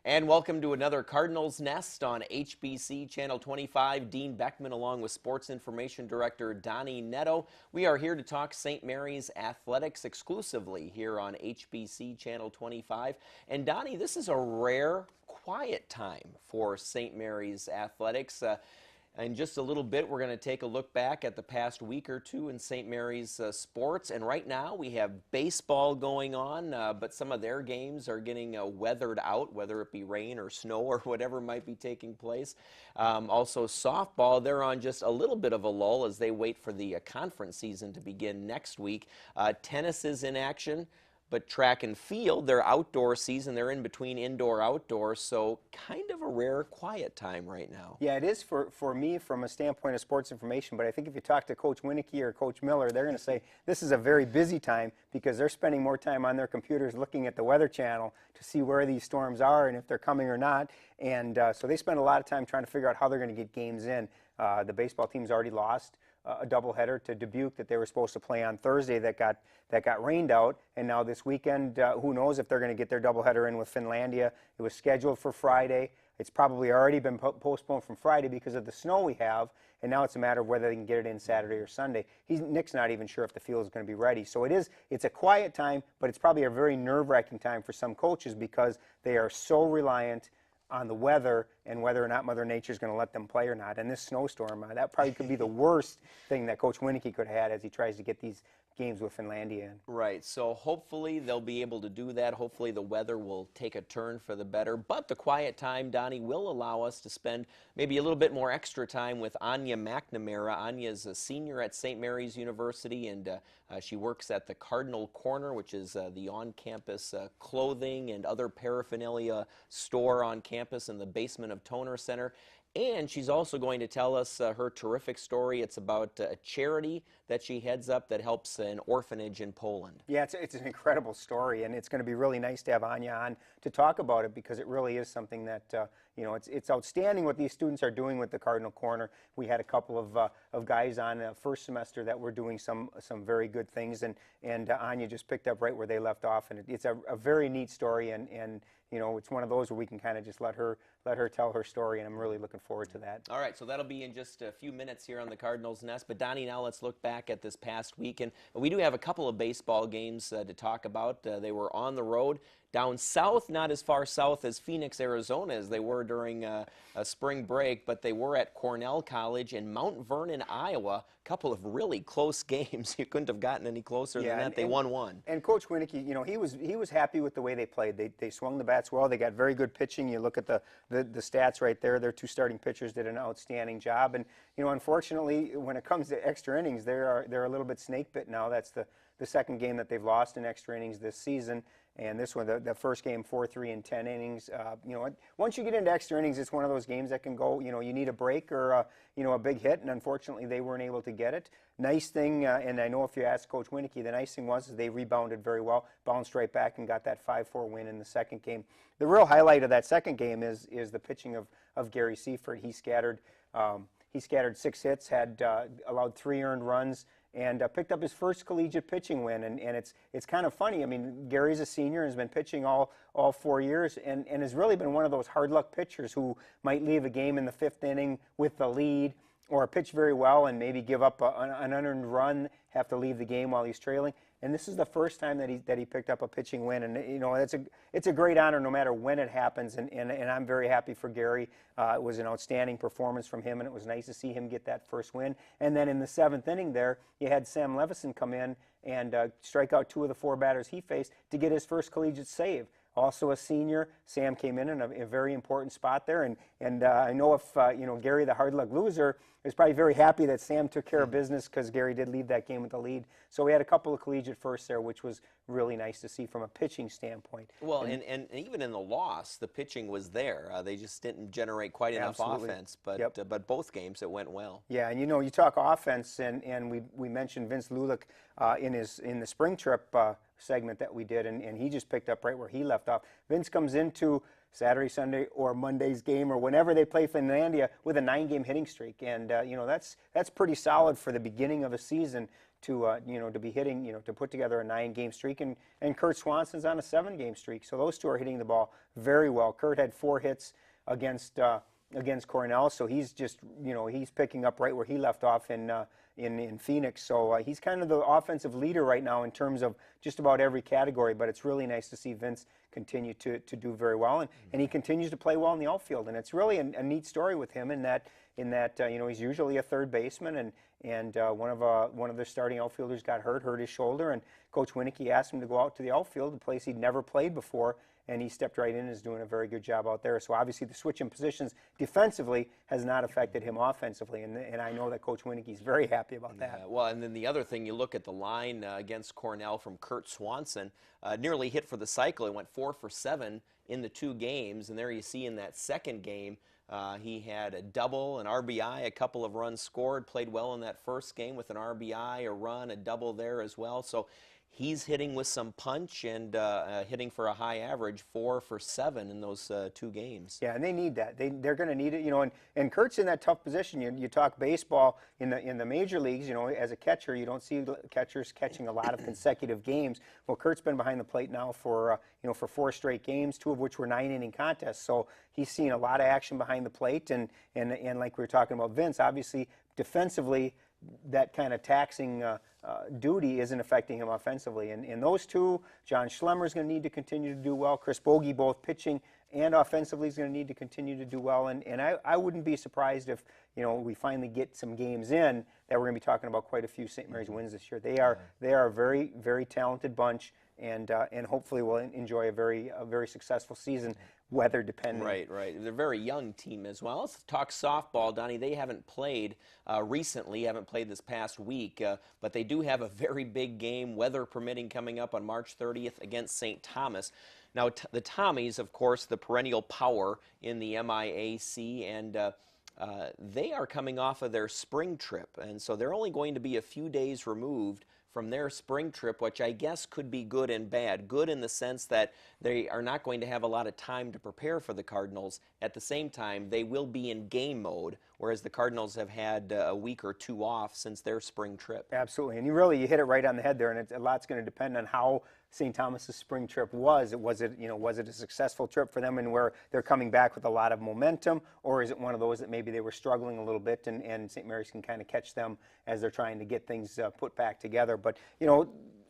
And welcome to another Cardinals Nest on HBC Channel 25. Dean Beckman along with Sports Information Director Donny Nadeau. We are here to talk St. Mary's athletics exclusively here on HBC Channel 25. And Donny, this is a rare, quiet time for St. Mary's athletics. In just a little bit, we're going to take a look back at the past week or two in St. Mary's sports. And right now, we have baseball going on, but some of their games are getting weathered out, whether it be rain or snow or whatever might be taking place. Also, softball, they're on just a little bit of a lull as they wait for the conference season to begin next week. Tennis is in action. But track and field, their outdoor season, they're in between indoor-outdoor, so kind of a rare quiet time right now. Yeah, it is for me from a standpoint of sports information, but I think if you talk to Coach Winicky or Coach Miller, they're going to say this is a very busy time because they're spending more time on their computers looking at the Weather Channel to see where these storms are and if they're coming or not. And so they spend a lot of time trying to figure out how they're going to get games in. The baseball team's already lost a doubleheader to Dubuque that they were supposed to play on Thursday that got rained out, and now this weekend, who knows if they're going to get their doubleheader in with Finlandia. It was scheduled for Friday. It's probably already been postponed from Friday because of the snow we have, and now it's a matter of whether they can get it in Saturday or Sunday. Nick's not even sure if the field is going to be ready. So it's a quiet time, but it's probably a very nerve-wracking time for some coaches because they are so reliant on the weather and whether or not Mother Nature is going to let them play or not. And this snowstorm, that probably could be the worst thing that Coach Winicky could have had as he tries to get these games with Finlandia in. Right, so hopefully they'll be able to do that. Hopefully the weather will take a turn for the better. But the quiet time, Donny, will allow us to spend maybe a little bit more extra time with Ania McNamara. Ania's a senior at St. Mary's University, and she works at the Cardinal Corner, which is the on-campus clothing and other paraphernalia store on campus in the basement of Toner Center. And she's also going to tell us her terrific story. It's about a charity that she heads up that helps an orphanage in Poland. Yeah, it's an incredible story, and it's going to be really nice to have Ania on to talk about it because it really is something that, it's outstanding what these students are doing with the Cardinal Corner. We had a couple of guys on first semester that were doing some very good things, and Ania just picked up right where they left off, and it's a very neat story, and it's one of those where we can kind of just let her tell her story, and I'm really looking forward to that. All right, so that'll be in just a few minutes here on the Cardinals Nest. But Donny, now let's look back at this past week, and we do have a couple of baseball games to talk about. They were on the road down south, not as far south as Phoenix, Arizona, as they were during a spring break, but they were at Cornell College in Mount Vernon, Iowa. A couple of really close games. You couldn't have gotten any closer than that. They won one. And Coach Winicky, he was happy with the way they played. They swung the bats well. They got very good pitching. You look at the stats right there. Their two starting pitchers did an outstanding job. And unfortunately, when it comes to extra innings, they're a little bit snake bit now. That's the second game that they've lost in extra innings this season. And this one, the first game, 4-3 in 10 innings. Once you get into extra innings, it's one of those games that can go, you need a break or, a big hit. And unfortunately, they weren't able to get it. Nice thing, and I know if you ask Coach Winicky, the nice thing was they rebounded very well, bounced right back and got that 5-4 win in the second game. The real highlight of that second game is the pitching of Gary Seifert. He scattered 6 hits, had allowed 3 earned runs, and picked up his first collegiate pitching win. And it's kind of funny. I mean, Gary's a senior and has been pitching all 4 years and has really been one of those hard luck pitchers who might leave a game in the 5th inning with the lead or pitch very well and maybe give up an unearned run, have to leave the game while he's trailing. And this is the first time that he picked up a pitching win, and it's a great honor no matter when it happens. And I'm very happy for Gary. It was an outstanding performance from him, and it was nice to see him get that first win. And then in the 7th inning, there you had Sam Levison come in and strike out 2 of the 4 batters he faced to get his first collegiate save. Also a senior, Sam came in a very important spot there, and I know if Gary, the hard luck loser, is probably very happy that Sam took care of business because Gary did leave that game with the lead. So we had a couple of collegiate firsts there, which was really nice to see from a pitching standpoint. Well, and even in the loss, the pitching was there. They just didn't generate quite enough offense, but both games it went well. Yeah, and you talk offense, and we mentioned Vince Lulick in the spring trip segment that we did, and he just picked up right where he left off. Vince comes into Saturday, Sunday, or Monday's game, or whenever they play Finlandia, with a 9-game hitting streak, and that's pretty solid for the beginning of a season to be hitting, to put together a 9-game streak, and Kurt Swanson's on a 7-game streak. So those two are hitting the ball very well. Kurt had 4 hits against Cornell, so he's just, he's picking up right where he left off in Phoenix. So he's kind of the offensive leader right now in terms of just about every category, but it's really nice to see Vince continue to do very well, and he continues to play well in the outfield, and it's really a neat story with him in that he's usually a third baseman, and one of their starting outfielders got hurt his shoulder, and Coach Winnicky asked him to go out to the outfield, a place he'd never played before, and he stepped right in and is doing a very good job out there. So obviously the switch in positions defensively has not affected him offensively, and I know that Coach Winnicky's very happy about that. Well, and then the other thing, you look at the line against Cornell from Kurt Swanson, nearly hit for the cycle. He went 4 for 7 in the 2 games, and there you see in that second game, he had a double, an RBI, a couple of runs scored, played well in that first game with an RBI, a run, a double there as well. So he's hitting with some punch and hitting for a high average, 4 for 7 in those 2 games. Yeah, and they need that. They're going to need it, and Kurt's in that tough position. You talk baseball in the major leagues, as a catcher, you don't see catchers catching a lot of consecutive games. Well, Kurt's been behind the plate now for 4 straight games, 2 of which were 9-inning contests. So he's seen a lot of action behind the plate, and like we were talking about Vince, obviously defensively, that kind of taxing duty isn't affecting him offensively. And those two, John Schlemmer's going to need to continue to do well. Chris Bogey, both pitching and offensively, is going to need to continue to do well. And I wouldn't be surprised if we finally get some games in that we're going to be talking about quite a few St. Mary's wins this year. They are a very, very talented bunch, and hopefully we'll enjoy a very successful season, weather dependent. Right. They're a very young team as well. Let's talk softball, Donnie. They haven't played recently, haven't played this past week, but they do have a very big game, weather permitting, coming up on March 30th against St. Thomas. Now, the Tommies, of course, the perennial power in the MIAC, and they are coming off of their spring trip, and so they're only going to be a few days removed from their spring trip, which I guess could be good and bad. Good in the sense that they are not going to have a lot of time to prepare for the Cardinals. At the same time, they will be in game mode, whereas the Cardinals have had a week or 2 off since their spring trip. Absolutely, and you hit it right on the head there, and a lot's going to depend on how St. Thomas's spring trip was. Was it a successful trip for them, and where they're coming back with a lot of momentum, or is it one of those that maybe they were struggling a little bit, and St. Mary's can kind of catch them as they're trying to get things put back together? But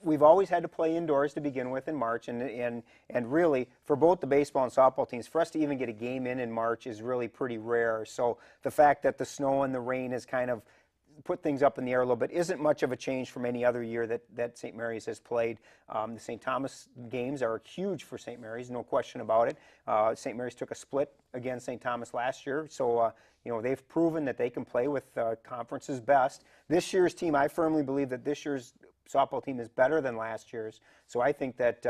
we've always had to play indoors to begin with in March, and really for both the baseball and softball teams, for us to even get a game in March is really pretty rare. So the fact that the snow and the rain has kind of put things up in the air a little bit isn't much of a change from any other year that St. Mary's has played. The St. Thomas games are huge for St. Mary's, no question about it. St. Mary's took a split against St. Thomas last year, so they've proven that they can play with conference's best. This year's team, I firmly believe that this year's softball team is better than last year's. So I think that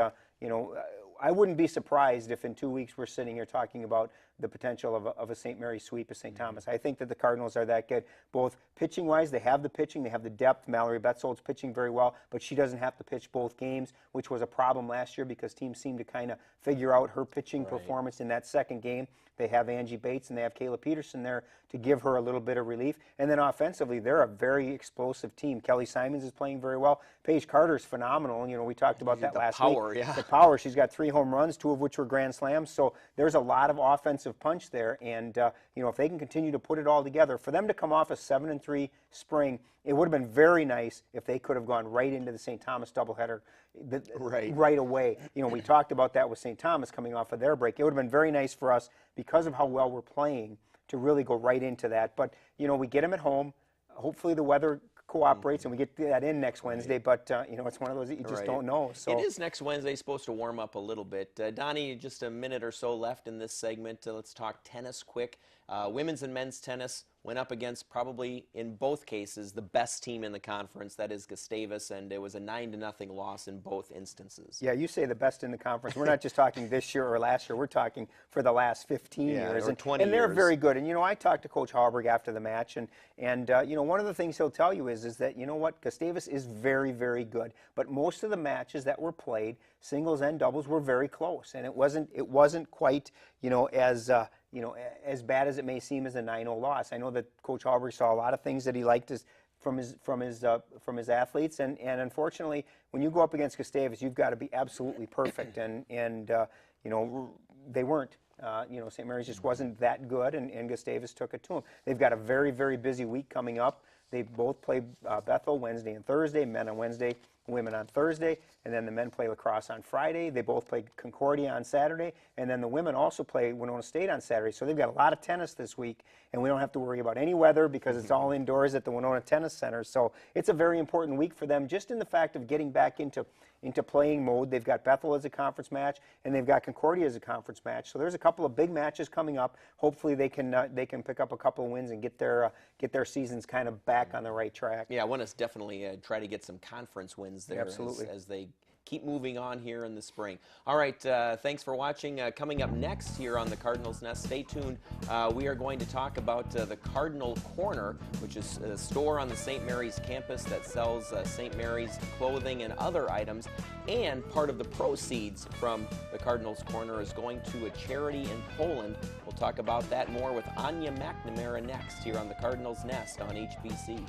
I wouldn't be surprised if in 2 weeks we're sitting here talking about the potential of a St. Mary's sweep of St. Thomas. I think that the Cardinals are that good, both pitching-wise. They have the pitching, they have the depth. Mallory Betzold's pitching very well, but she doesn't have to pitch both games, which was a problem last year because teams seemed to kind of figure out her pitching performance in that second game. They have Angie Bates and they have Kayla Peterson there to give her a little bit of relief. And then offensively, they're a very explosive team. Kelly Simons is playing very well. Paige Carter's phenomenal. We talked about that last week. Yeah. The power. She's got 3 home runs, 2 of which were grand slams. So there's a lot of offensive punch there. And, if they can continue to put it all together, for them to come off a 7-3 spring, it would have been very nice if they could have gone right into the St. Thomas doubleheader right away. We talked about that with St. Thomas coming off of their break. It would have been very nice for us, because of how well we're playing, to really go right into that. But, we get them at home. Hopefully the weather cooperates and we get that in next Wednesday, but it's one of those that you just don't know. So it is next Wednesday, supposed to warm up a little bit. Donnie, just a minute or so left in this segment. Let's talk tennis quick. Women's and men's tennis went up against, probably in both cases, the best team in the conference, that is Gustavus, and it was a 9-0 loss in both instances. Yeah, you say the best in the conference. We're not just talking this year or last year. We're talking for the last 15 years. Or 20 and they're years. very good. And, I talked to Coach Hallberg after the match, and one of the things he'll tell you is that, Gustavus is very, very good. But most of the matches that were played, singles and doubles, were very close. And it wasn't quite, as bad as it may seem as a 9-0 loss. I know that Coach Hallberg saw a lot of things that he liked from his athletes, and unfortunately, when you go up against Gustavus, you've got to be absolutely perfect, and you know, they weren't. You know, St. Mary's just wasn't that good, and Gustavus took it to them. They've got a very, very busy week coming up. They both play Bethel Wednesday and Thursday, men on Wednesday, women on Thursday, and then the men play lacrosse on Friday. They both play Concordia on Saturday, and then the women also play Winona State on Saturday. So they've got a lot of tennis this week, and we don't have to worry about any weather because it's all indoors at the Winona Tennis Center. So it's a very important week for them, just in the fact of getting back into playing mode. They've got Bethel as a conference match, and they've got Concordia as a conference match. So there's a couple of big matches coming up. Hopefully they can pick up a couple of wins and get their seasons kind of back on the right track. Yeah, I want to definitely try to get some conference wins there. Absolutely. As they keep moving on here in the spring. All right, thanks for watching. Coming up next here on the Cardinals Nest, stay tuned. We are going to talk about the Cardinal Corner, which is a store on the St. Mary's campus that sells St. Mary's clothing and other items. And part of the proceeds from the Cardinals Corner is going to a charity in Poland. We'll talk about that more with Ania McNamara next here on the Cardinals Nest on HBC.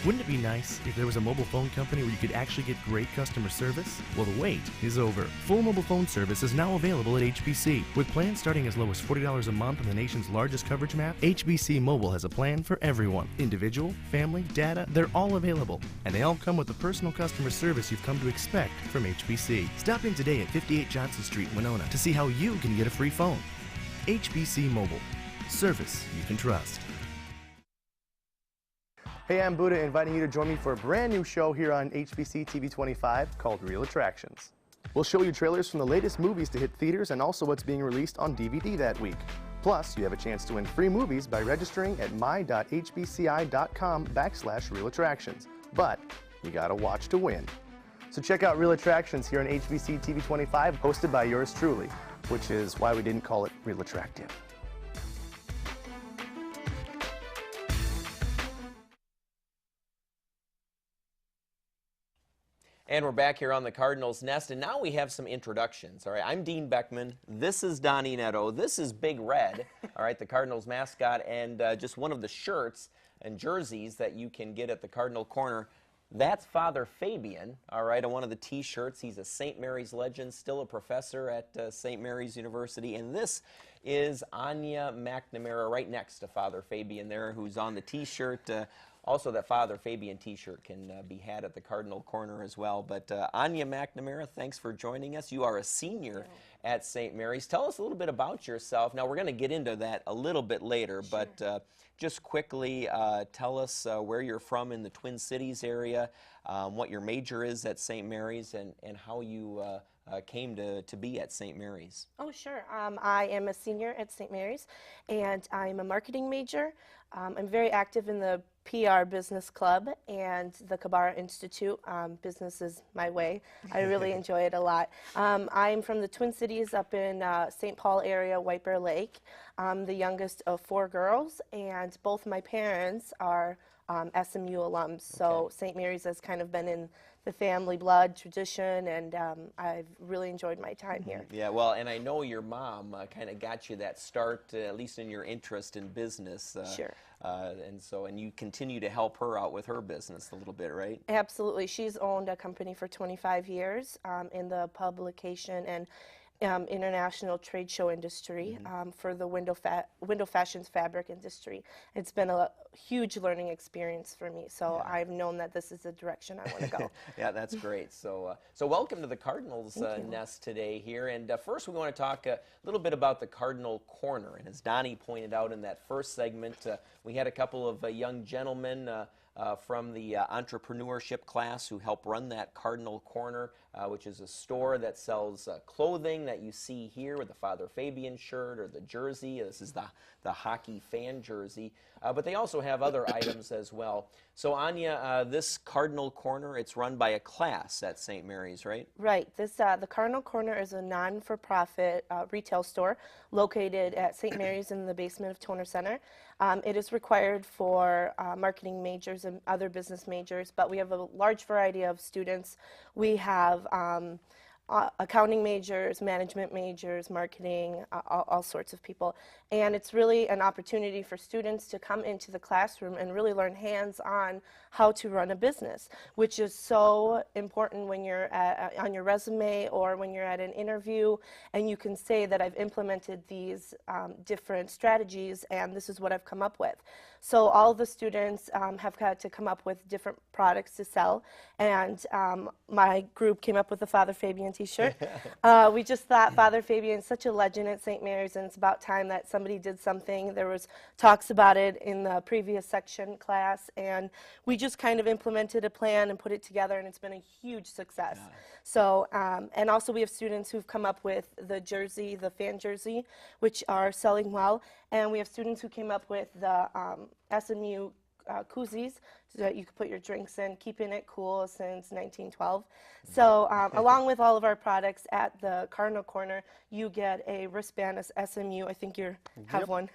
Wouldn't it be nice if there was a mobile phone company where you could actually get great customer service? Well, the wait is over. Full mobile phone service is now available at HBC. With plans starting as low as $40 a month on the nation's largest coverage map, HBC Mobile has a plan for everyone. Individual, family, data, they're all available. And they all come with the personal customer service you've come to expect from HBC. Stop in today at 58 Johnson Street, Winona, to see how you can get a free phone. HBC Mobile. Service you can trust. Hey, I'm Buddha, inviting you to join me for a brand new show here on HBC TV 25 called Real Attractions. We'll show you trailers from the latest movies to hit theaters and also what's being released on DVD that week. Plus, you have a chance to win free movies by registering at my.hbci.com/real-attractions. But you gotta watch to win. So check out Real Attractions here on HBC TV 25, hosted by yours truly, which is why we didn't call it Real Attractive. And we're back here on the Cardinals Nest, and now we have some introductions. All right, I'm Dean Beckman. This is Donny Nadeau. This is Big Red, all right, the Cardinals mascot, and just one of the shirts and jerseys that you can get at the Cardinal Corner. That's Father Fabian, all right, on one of the T-shirts. He's a St. Mary's legend, still a professor at St. Mary's University. And this is Ania McNamara right next to Father Fabian there, who's on the T-shirt. Also, that Father Fabian T-shirt can be had at the Cardinal Corner as well. But Ania McNamara, thanks for joining us. You are a senior at St. Mary's. Tell us a little bit about yourself. Now, we're going to get into that a little bit later, but just quickly tell us where you're from in the Twin Cities area, what your major is at St. Mary's, and how you came to be at St. Mary's. Oh, sure. I am a senior at St. Mary's, and I'm a marketing major. I'm very active in the PR Business Club and the Kabara Institute. Business is my way. I really enjoy it a lot. I'm from the Twin Cities up in St. Paul area, White Bear Lake. I'm the youngest of 4 girls, and both my parents are SMU alums. So St. Mary's has kind of been in the family blood tradition, and I've really enjoyed my time here. Yeah, well, and I know your mom kind of got you that start, at least in your interest in business. Sure. And you continue to help her out with her business a little bit, right? Absolutely. She's owned a company for 25 years in the publication and international trade show industry for the window fashions fabric industry. It's been a huge learning experience for me, so I've known that this is the direction I want to go. Yeah, that's great. So welcome to the Cardinals Nest today here. And first we want to talk a little bit about the Cardinal Corner. And as Donny pointed out in that first segment, we had a couple of young gentlemen from the entrepreneurship class who help run that Cardinal Corner, which is a store that sells clothing that you see here with the Father Fabian shirt or the jersey. This is the hockey fan jersey. But they also have other items as well. So Ania, this Cardinal Corner, it's run by a class at St. Mary's, right? Right. This the Cardinal Corner is a non-for-profit retail store located at St. Mary's in the basement of Toner Center. It is required for marketing majors and other business majors, but we have a large variety of students. We have accounting majors, management majors, marketing, all sorts of people. And it's really an opportunity for students to come into the classroom and really learn hands-on how to run a business, which is so important when you're on your resume or when you're at an interview, and you can say that I've implemented these different strategies and this is what I've come up with. So all the students have had to come up with different products to sell, and my group came up with the Father Fabian t-shirt. We just thought Father Fabian is such a legend at St. Mary's, and it's about time that somebody did something. There was talks about it in the previous section class, and we just kind of implemented a plan and put it together, and it's been a huge success. Yeah. So, and also we have students who've come up with the jersey, the fan jersey, which are selling well, and we have students who came up with the SMU koozies, so that you can put your drinks in, keeping it cool since 1912. So along with all of our products at the Cardinal Corner, you get a wristband as SMU. I think you have one.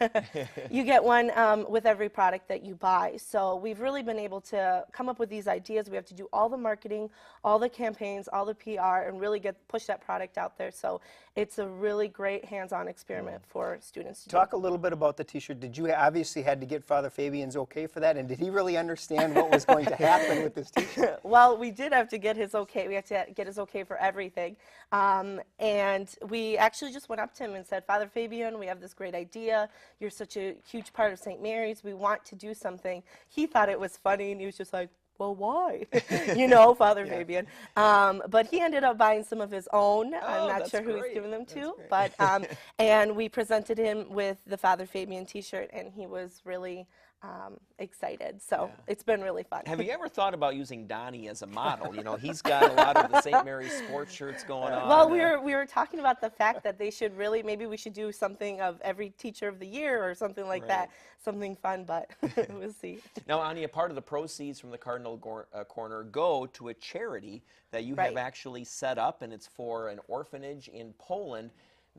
You get one with every product that you buy. So we've really been able to come up with these ideas. We have to do all the marketing, all the campaigns, all the PR, and really push that product out there. So it's a really great hands-on experiment for students to Talk a little bit about the t-shirt. Did you obviously had to get Father Fabian's okay for that, and did he really understand what was going to happen with this t-shirt? Well, we did have to get his okay. We had to get his okay for everything. And we actually just went up to him and said, Father Fabian, we have this great idea. You're such a huge part of St. Mary's. We want to do something. He thought it was funny, and he was just like, well, why? You know, Father Fabian. But he ended up buying some of his own. I'm not sure who he's giving them to. But and we presented him with the Father Fabian t-shirt, and he was really excited. So it's been really fun. Have you ever thought about using Donny as a model? You know, he's got a lot of the St. Mary's sports shirts going on. Well, we were talking about the fact that they should really, maybe we should do something of every teacher of the year or something like that. Something fun, but we'll see. Now, Ania, part of the proceeds from the Cardinal Corner go to a charity that you have actually set up, and it's for an orphanage in Poland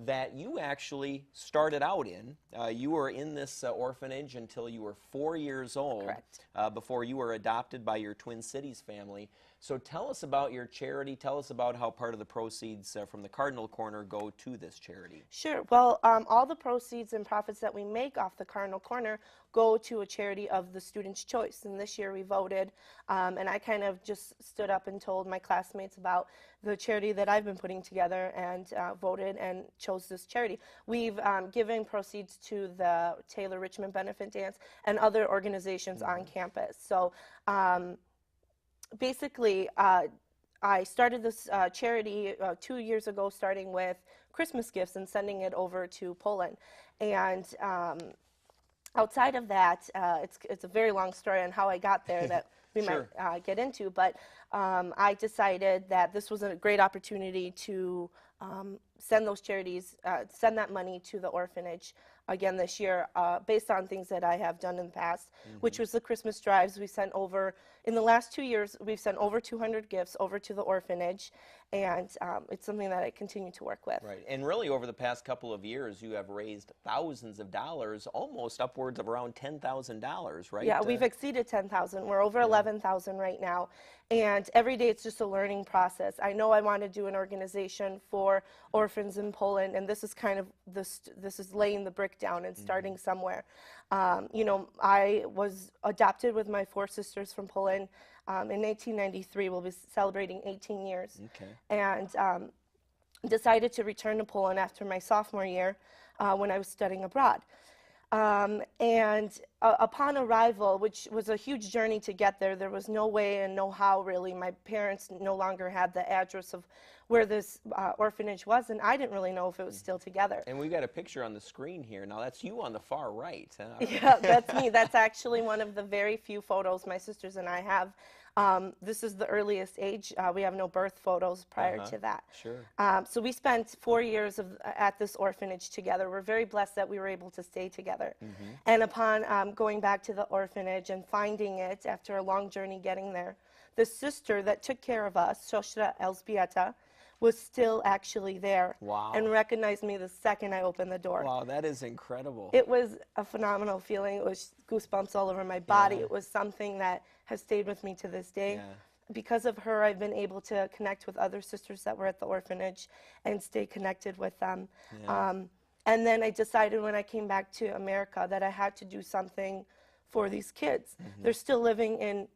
that you actually started out in. You were in this orphanage until you were 4 years old. Correct. Before you were adopted by your Twin Cities family. So tell us about your charity. Tell us about how part of the proceeds from the Cardinal Corner go to this charity. Sure. Well, all the proceeds and profits that we make off the Cardinal Corner go to a charity of the student's choice. And this year we voted, and I kind of just stood up and told my classmates about the charity that I've been putting together, and voted and chose this charity. We've given proceeds to the Taylor Richmond Benefit Dance and other organizations on campus. So basically, I started this charity 2 years ago, starting with Christmas gifts and sending it over to Poland. And outside of that, it's a very long story on how I got there that we might get into, but I decided that this was a great opportunity to send those charities, send that money to the orphanage again this year, based on things that I have done in the past, which was the Christmas drives. We sent over, in the last 2 years, we've sent over 200 gifts over to the orphanage, and it's something that I continue to work with. Right, and really over the past couple of years, you have raised thousands of dollars, almost upwards of around $10,000, right? Yeah, we've exceeded 10,000. We're over 11,000 right now, and every day it's just a learning process. I know I want to do an organization for orphans in Poland, and this is kind of this is laying the brick down and starting somewhere. You know, I was adopted with my 4 sisters from Poland in 1993. We'll be celebrating 18 years. Okay. And decided to return to Poland after my sophomore year when I was studying abroad. Upon arrival, which was a huge journey to get there, there was no way and no how really. My parents no longer had the address of where this orphanage was, and I didn't really know if it was still together. And we've got a picture on the screen here. Now that's you on the far right. Huh? Yeah, that's me. That's actually one of the very few photos my sisters and I have. This is the earliest age. We have no birth photos prior to that. Sure. So we spent 4 years at this orphanage together. We're very blessed that we were able to stay together. And upon going back to the orphanage and finding it after a long journey getting there, the sister that took care of us, Siostra Elżbieta, was still actually there. Wow. And recognized me the second I opened the door. Wow, that is incredible. It was a phenomenal feeling. It was goosebumps all over my body. It was something that has stayed with me to this day. because of her, I've been able to connect with other sisters that were at the orphanage and stay connected with them. Yeah. And then I decided when I came back to America that I had to do something for these kids. They're still living in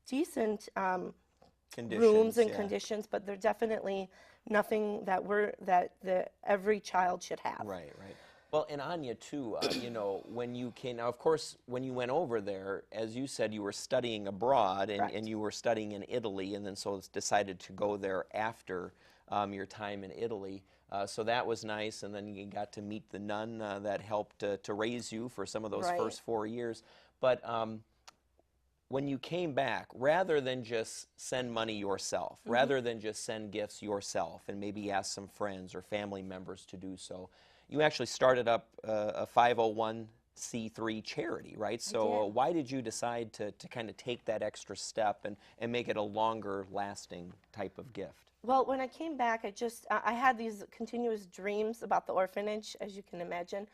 decent rooms and yeah. conditions, but they're definitely nothing that every child should have. Right, right. Well, and Anya too, you know, when you came, now of course, when you went over there, as you said, you were studying abroad, and you were studying in Italy, and then so decided to go there after your time in Italy. So that was nice, and then you got to meet the nun that helped to raise you for some of those first 4 years. But when you came back, rather than just send money yourself, rather than just send gifts yourself, and maybe ask some friends or family members to do so, you actually started up a 501c3 charity, right? So why did you decide to kind of take that extra step and make it a longer lasting type of gift? Well, when I came back, I had these continuous dreams about the orphanage, as you can imagine.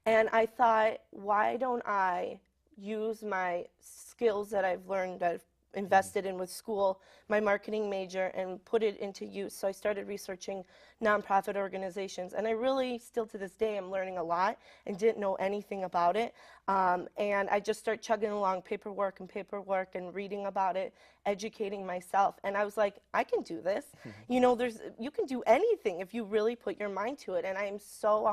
And I thought, why don't I use my skills that I've learned, that I've invested in with school, my marketing major, and put it into use? So I started researching nonprofit organizations, and I really, still to this day, am learning a lot and didn't know anything about it. And I just start chugging along paperwork and reading about it, educating myself. And I was like, I can do this. You know, you can do anything if you really put your mind to it. And I am so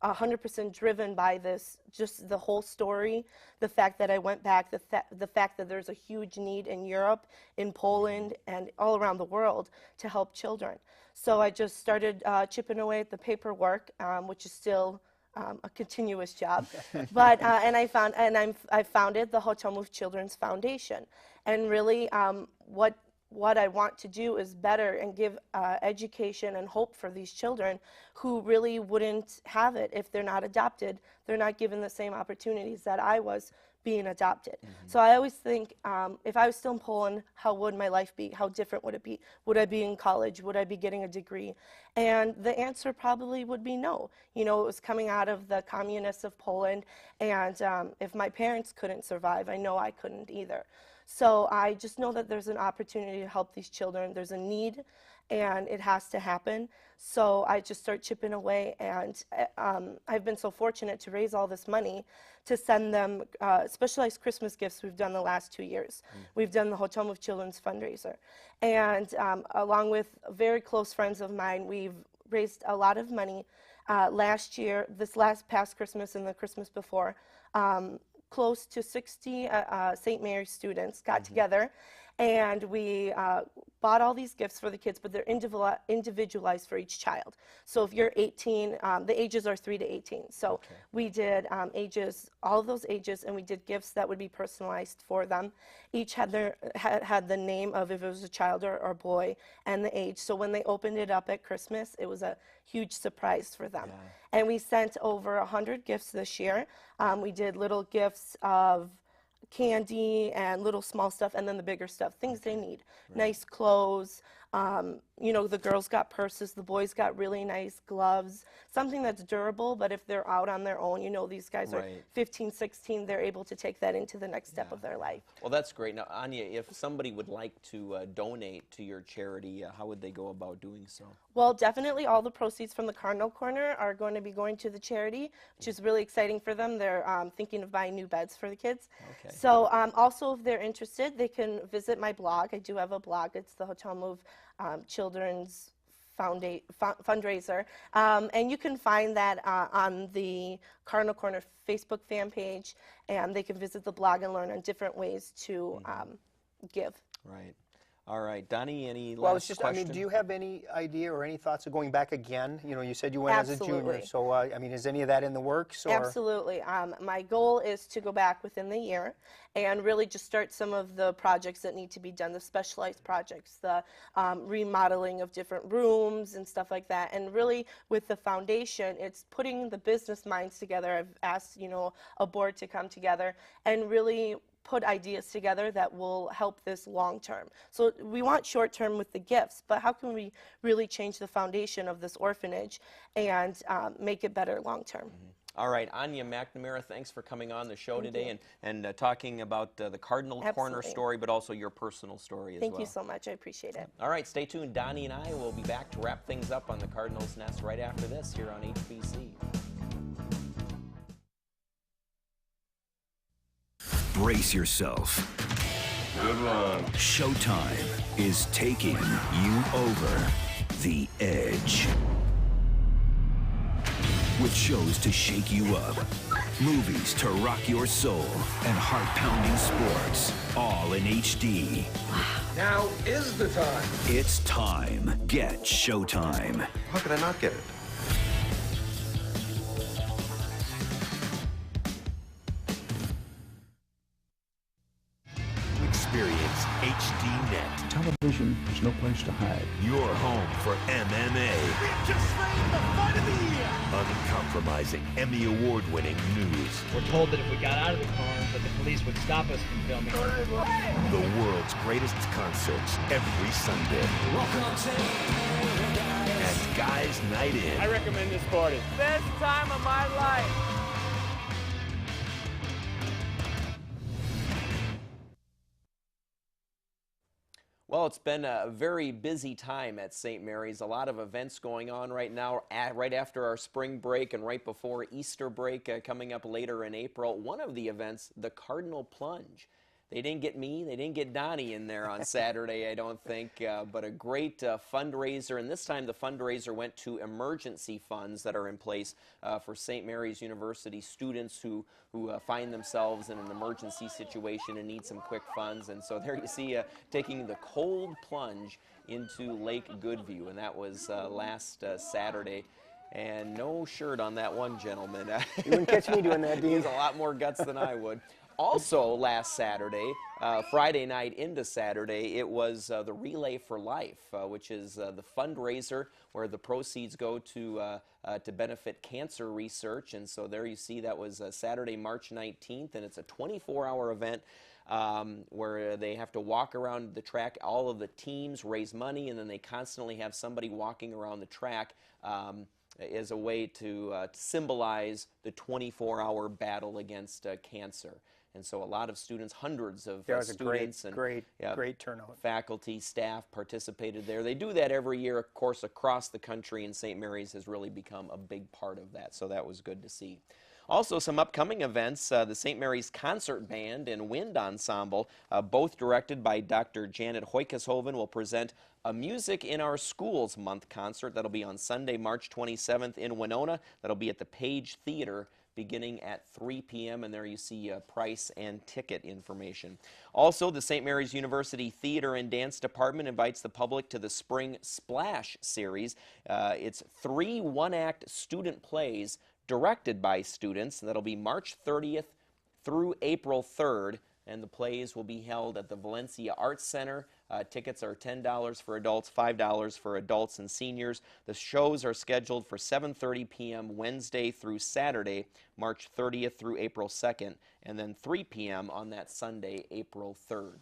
100% driven by this, just the whole story, the fact that I went back, the fact that there's a huge need in Europe, in Poland, and all around the world to help children. So I just started chipping away at the paperwork, which is still a continuous job. But I founded the Hotel Move Children's Foundation, and really what I want to do is better and give education and hope for these children who really wouldn't have it if they're not adopted. They're not given the same opportunities that I was being adopted. So I always think, if I was still in Poland, how would my life be? How different would it be? Would I be in college? Would I be getting a degree? And the answer probably would be no. You know, it was coming out of the communists of Poland, and if my parents couldn't survive, I know I couldn't either. So I just know that there's an opportunity to help these children. There's a need, and it has to happen. So I just start chipping away, and I've been so fortunate to raise all this money to send them specialized Christmas gifts we've done the last 2 years. We've done the Hotel Move Children's fundraiser. And along with very close friends of mine, we've raised a lot of money last year, this past Christmas and the Christmas before. Close to 60 St. Mary's students got together, and we bought all these gifts for the kids, but they're individualized for each child. So if you're 18, the ages are 3 to 18. So we did all of those ages, and we did gifts that would be personalized for them. Each had the name of if it was a child or boy and the age. So when they opened it up at Christmas, it was a huge surprise for them. And we sent over 100 gifts this year. We did little gifts of candy and little small stuff, and then the bigger stuff, things they need. Nice clothes. You know, the girls got purses, the boys got really nice gloves, something that's durable, but if they're out on their own, you know, these guys are 15, 16, they're able to take that into the next step of their life. Well, that's great. Now, Anya, if somebody would like to donate to your charity, how would they go about doing so? Well, definitely all the proceeds from the Cardinal Corner are going to be going to the charity, which is really exciting for them. They're thinking of buying new beds for the kids. So also, if they're interested, they can visit my blog. I do have a blog. It's the Hotel Move Children's fundraiser, and you can find that on the Cardinal Corner Facebook fan page, and they can visit the blog and learn on different ways to give. Right. All right, Donny, any Well, last question? I mean, do you have any idea or any thoughts of going back again? You know, you said you went as a junior, so I mean, is any of that in the works? Or? Absolutely. My goal is to go back within the year and really just start some of the projects that need to be done, the specialized projects, the remodeling of different rooms and stuff like that. And really, with the foundation, it's putting the business minds together. I've asked, you know, a board to come together and really put ideas together that will help this long term. So we want short term with the gifts, but how can we really change the foundation of this orphanage and make it better long term? All right, Ania McNamara, thanks for coming on the show Thank today you. and talking about the Cardinal Corner Absolutely. story, but also your personal story as well. Thank you so much. I appreciate it. All right, stay tuned. Donnie and I will be back to wrap things up on the Cardinals Nest right after this here on HBC. Brace yourself. Good luck. Showtime is taking you over the edge. With shows to shake you up, movies to rock your soul, and heart-pounding sports, all in HD. Now is the time. It's time. Get Showtime. How could I not get it? Experience HDNet. Television is no place to hide. Your home for MMA. We've just slain the fight of the year. Uncompromising Emmy Award-winning news. We're told that if we got out of the car, that the police would stop us from filming. The world's greatest concerts every Sunday. And Guys Night In. I recommend this party. Best time of my life. Well, it's been a very busy time at St. Mary's. A lot of events going on right now, right after our spring break and right before Easter break coming up later in April. One of the events, the Cardinal Plunge. They didn't get me, they didn't get Donnie in there on Saturday, I don't think, but a great fundraiser. And this time the fundraiser went to emergency funds that are in place for St. Mary's University students who find themselves in an emergency situation and need some quick funds. And so there you see taking the cold plunge into Lake Goodview, and that was last Saturday. And no shirt on that one gentleman. You wouldn't catch me doing that, Dean. He has a lot more guts than I would. Also last Saturday, Friday night into Saturday, it was the Relay for Life, which is the fundraiser where the proceeds go to benefit cancer research. And so there you see that was Saturday, March 19th, and it's a 24-hour event where they have to walk around the track. All of the teams raise money, and then they constantly have somebody walking around the track as a way to symbolize the 24-hour battle against cancer. And so a lot of students, hundreds of students and great turnout. Faculty, staff participated there. They do that every year, of course, across the country, and St. Mary's has really become a big part of that. So that was good to see. Also, some upcoming events, the St. Mary's Concert Band and Wind Ensemble, both directed by Dr. Janet Hoykeshoven, will present a Music in Our Schools Month concert. That'll be on Sunday, March 27th in Winona. That'll be at the Page Theater beginning at 3 p.m. And there you see price and ticket information. Also, the St. Mary's University Theater and Dance Department invites the public to the Spring Splash series. It's 3 one-act student plays directed by students. That'll be March 30th through April 3rd, and the plays will be held at the Valencia Arts Center. Tickets are $10 for adults, $5 for adults and seniors. The shows are scheduled for 7:30 p.m. Wednesday through Saturday, March 30th through April 2nd, and then 3 p.m. on that Sunday, April 3rd.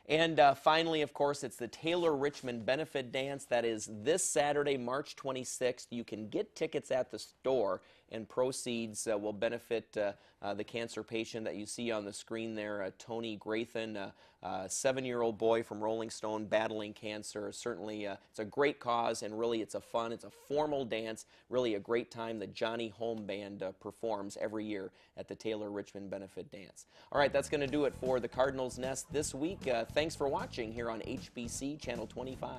And finally, of course, it's the Taylor Richmond Benefit Dance. That is this Saturday, March 26th. You can get tickets at the store, and proceeds will benefit the cancer patient that you see on the screen there, Tony Graythan, a 7-year-old boy from Rolling Stone battling cancer. Certainly, it's a great cause, and really it's a formal dance, really a great time. The Johnny Home Band performs every year at the Taylor Richmond Benefit Dance. All right, that's going to do it for the Cardinals Nest this week. Thanks for watching here on HBC Channel 25.